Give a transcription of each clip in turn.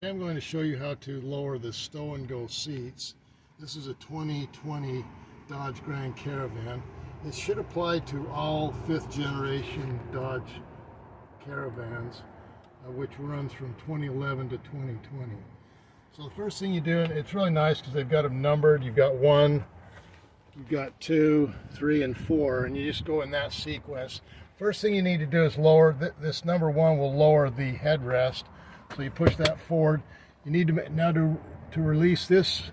I'm going to show you how to lower the stow and go seats. This is a 2020 Dodge Grand Caravan. It should apply to all 5th generation Dodge Caravans, which runs from 2011 to 2020. So the first thing you do, and it's really nice because they've got them numbered. You've got 1, you've got 2, 3, and 4, and you just go in that sequence. First thing you need to do is lower, this number 1 will lower the headrest. So you push that forward. You need to, now to release this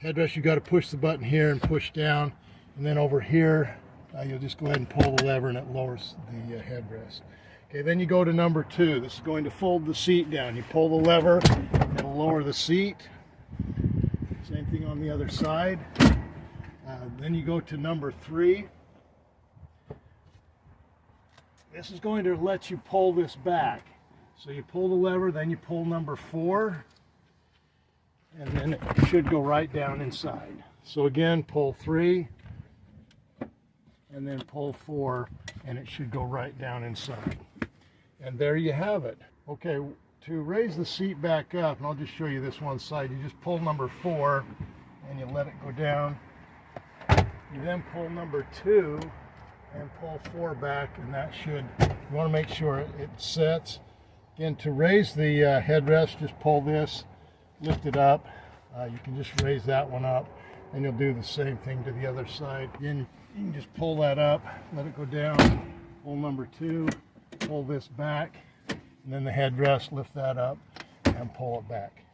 headrest, you got to push the button here and push down. And then over here, you'll just go ahead and pull the lever and it lowers the headrest. Okay, then you go to number 2. This is going to fold the seat down. You pull the lever, it'll lower the seat. Same thing on the other side. Then you go to number 3. This is going to let you pull this back. So you pull the lever, then you pull number 4, and then it should go right down inside. So again, pull 3, and then pull 4, and it should go right down inside. And there you have it. Okay, to raise the seat back up, and I'll just show you this one side, you just pull number 4, and you let it go down. You then pull number 2, and pull 4 back, and that should, you want to make sure it sets. Again, to raise the headrest, just pull this, lift it up. You can just raise that one up, and you'll do the same thing to the other side. Again, you can just pull that up, let it go down, pull number 2, pull this back, and then the headrest, lift that up, and pull it back.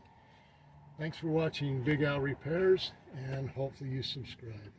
Thanks for watching Big Al Repairs, and hopefully you subscribe.